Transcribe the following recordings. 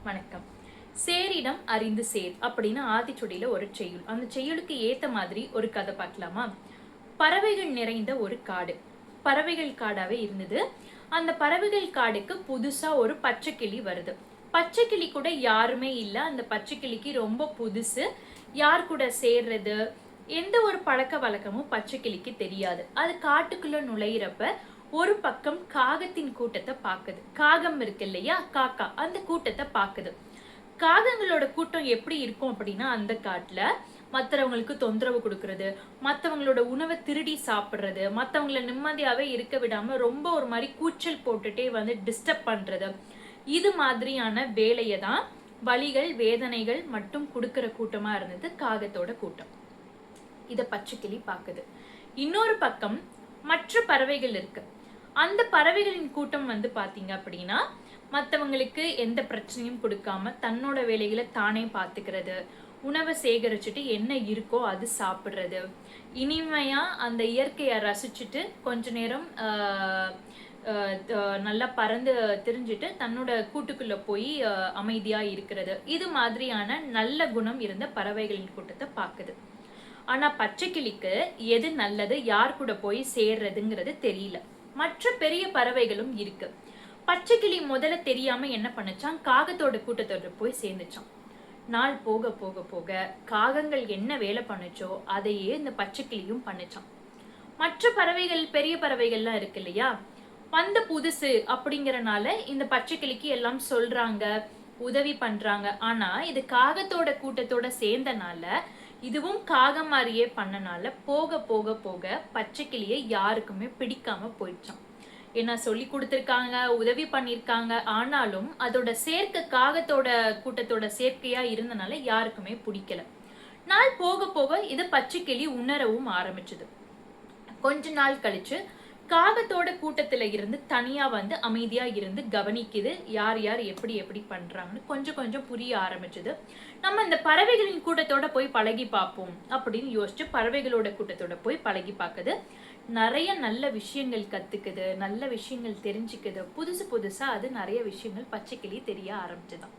வணக்கம். சேரிடம் அறிந்து சேர் அப்படின்னு ஆத்திச்சுடியில ஒரு செய்யுள். அந்த செய்யுளுக்கு ஏத்த மாதிரி ஒரு கதை பார்க்கலாமா? பறவைகள் நிறைந்த ஒரு காடு. பறவைகள் காடாவே இருந்தது. அந்த பறவைகள் காடுக்கு புதுசா ஒரு பச்சைக்கிளி வருது. பச்சைக்கிளி கூட யாருமே இல்ல. அந்த பச்சைக்கிளிக்கு ரொம்ப புதுசு. யார் கூட சேர்றது, எந்த ஒரு பழக்க வழக்கமும் பச்சைக்கிளிக்கு தெரியாது. அது காட்டுக்குள்ள நுழையிறப்ப ஒரு பக்கம் காகத்தின் கூட்டத்தை பாக்குது. காகம் இருக்கு இல்லையா, காக்கா, அந்த கூட்டத்தை பாக்குது. காகங்களோட கூட்டம் எப்படி இருக்கும் அப்படின்னா, அந்த காட்டுல மற்றவங்களுக்கு தொந்தரவு கொடுக்கறது, மற்றவங்களோட உணவை திருடி சாப்பிடுறது, மற்றவங்கள நிம்மதியாவே இருக்க விடாம ரொம்ப ஒரு மாதிரி கூச்சல் போட்டுட்டே வந்து டிஸ்டர்ப் பண்றது, இது மாதிரியான வேலையை தான் வலிகள் வேதனைகள் மட்டும் கொடுக்கிற கூட்டமா இருந்தது காகத்தோட கூட்டம். இத பச்சைக்கிளி பாக்குது. இன்னொரு பக்கம் மற்ற பறவைகள் இருக்கு. அந்த பறவைகளின் கூட்டம் வந்து பாத்தீங்க அப்படின்னா, மற்றவங்களுக்கு எந்த பிரச்சனையும் கொடுக்காம தன்னோட வேலைகளை தானே பார்த்துக்கிறது, உணவை சேகரிச்சுட்டு என்ன இருக்கோ அது சாப்பிடுறது, இனிமையா அந்த இயற்கையை ரசிச்சுட்டு கொஞ்ச நேரம் நல்லா பறந்து திரிஞ்சுட்டு தன்னோட கூட்டுக்குள்ள போய் அமைதியா இருக்கிறது, இது மாதிரியான நல்ல குணம் இருந்த பறவைகளின் கூட்டத்தை பாக்குது. ஆனா பச்சைக்கிளிக்கு எது நல்லது, யார் கூட போய் சேர்றதுங்கிறது தெரியல. மற்ற பெரிய பறவைகளும் இருக்கு. பச்சைக்கிளி முதல்ல தெரியாம என்ன பண்ணுச்சான், காகத்தோட கூட்டத்தோட போய் சேர்ந்துச்சான். நாள் போக போக போக காகங்கள் என்ன வேலை பண்ணுச்சோ அதையே இந்த பச்சைக்கிளியும் பண்ணுச்சான். மற்ற பறவைகள், பெரிய பறவைகள்லாம் இருக்கு இல்லையா, வந்த புதுசு அப்படிங்கறனால இந்த பச்சைக்கிளிக்கு எல்லாம் சொல்றாங்க, உதவி பண்றாங்க. ஆனா இது காகத்தோட கூட்டத்தோட சேர்ந்தனால, இதுவும் காகம் மாதிரியே பண்ணனால போக போக போக பச்சைக்கிளியை யாருக்குமே பிடிக்காம போயிடுச்சான். ஏன்னா சொல்லி கொடுத்துருக்காங்க, உதவி பண்ணிருக்காங்க, ஆனாலும் அதோட சேர்க்கை காகத்தோட கூட்டத்தோட சேர்க்கையா இருந்தனால யாருக்குமே பிடிக்கல. நாள் போக போக இது பச்சைக்கிளி உணரவும் ஆரம்பிச்சது. கொஞ்ச நாள் கழிச்சு காகத்தோட கூட்டத்துல இருந்து தனியா வந்து அமைதியா இருந்து கவனிக்குது, யார் யார் எப்படி எப்படி பண்றாங்கன்னு கொஞ்சம் கொஞ்சம் புரிய ஆரம்பிச்சது. நம்ம இந்த பறவைகளின் கூட்டத்தோட போய் பழகி பார்ப்போம் அப்படின்னு யோசிச்சு பறவைகளோட கூட்டத்தோட போய் பழகி பார்க்குது. நிறைய நல்ல விஷயங்கள் கத்துக்குது, நல்ல விஷயங்கள் தெரிஞ்சுக்குது. புதுசு புதுசா அது நிறைய விஷயங்கள் பச்சைக்கிளி தெரிய ஆரம்பிச்சுதான்.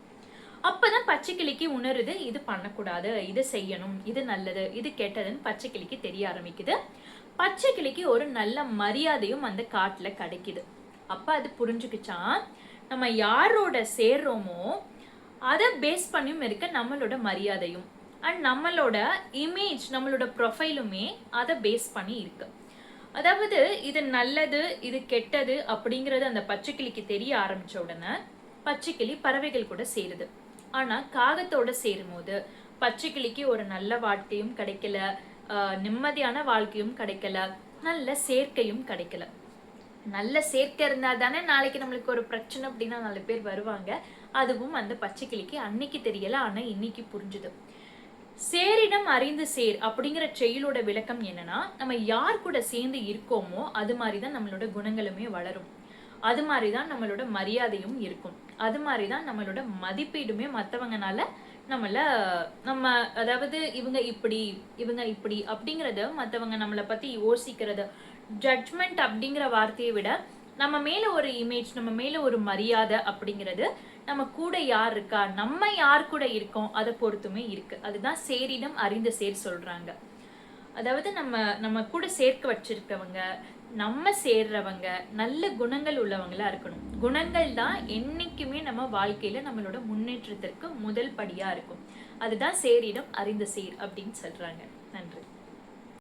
அப்பதான் பச்சைக்கிளிக்கு உணருது, இது பண்ணக்கூடாது, இது செய்யணும், இது நல்லது, இது கெட்டதுன்னு பச்சைக்கிளிக்கு தெரிய ஆரம்பிக்குது. பச்சைக்கிளிக்கு ஒரு நல்ல மரியாதையும் அந்த காட்டுல கிடைக்குது. அப்ப அது புரிஞ்சுக்கிச்சான், நம்ம யாரோட சேர்றோமோ அதை பேஸ் பண்ணியும் இருக்க நம்மளோட மரியாதையும் அண்ட் நம்மளோட இமேஜ், நம்மளோட ப்ரொஃபைலுமே அதை பேஸ் பண்ணி இருக்கு. அதாவது இது நல்லது, இது கெட்டது அப்படிங்கிறது அந்த பச்சைக்கிளிக்கு தெரிய ஆரம்பிச்ச உடனே பச்சைக்கிளி பறவைகள் கூட சேருது. ஆனா காகத்தோட சேரும் போது பச்சைக்கிளிக்கு ஒரு நல்ல வாழ்க்கையும் கிடைக்கல, நிம்மதியான வாழ்க்கையும் கிடைக்கல, நல்ல சேர்க்கையும் கிடைக்கல. நல்ல சேர்க்கை இருந்தா தானே நாளைக்கு நம்மளுக்கு ஒரு பிரச்சனை அப்படின்னா 4 பேர் வருவாங்க. அதுவும் அந்த பச்சைக்கிளிக்கு அன்னைக்கு தெரியல, ஆனா இன்னைக்கு புரிஞ்சுது. சேரிடம் அறிந்து சேர் அப்படிங்கிற செயலோட விளக்கம் என்னன்னா, நம்ம யார் கூட சேர்ந்து இருக்கோமோ அது மாதிரிதான் நம்மளோட குணங்களுமே வளரும், அது மாதிரிதான் நம்மளோட மரியாதையும் இருக்கும், அது மாதிரிதான் நம்மளோட மதிப்பீடுமே மற்றவங்கனால நம்ம அதாவது இவங்க இப்படி அப்படிங்கறத மற்றவங்க நம்மளை பத்தி யோசிக்கிறது, ஜட்ஜ்மெண்ட் அப்படிங்கிற வார்த்தையை விட நம்ம மேல ஒரு இமேஜ், நம்ம மேல ஒரு மரியாதை அப்படிங்கிறது நம்ம கூட யார் இருக்கா, நம்ம யார் கூட இருக்கோம் அதை பொறுத்துமே இருக்கு. அதுதான் சேரிடம் அறிந்த சேர் சொல்றாங்க. அதாவது நம்ம கூட சேர்க்க வச்சிருக்கவங்க, நம்ம சேர்றவங்க நல்ல குணங்கள் உள்ளவங்களா இருக்கணும். குணங்கள் தான் என்னைக்குமே நம்ம வாழ்க்கையில நம்மளோட முன்னேற்றத்திற்கு முதல் படியா இருக்கும். அதுதான் சேரிடம் அறிந்த சேர் அப்படின்னு சொல்றாங்க. நன்றி.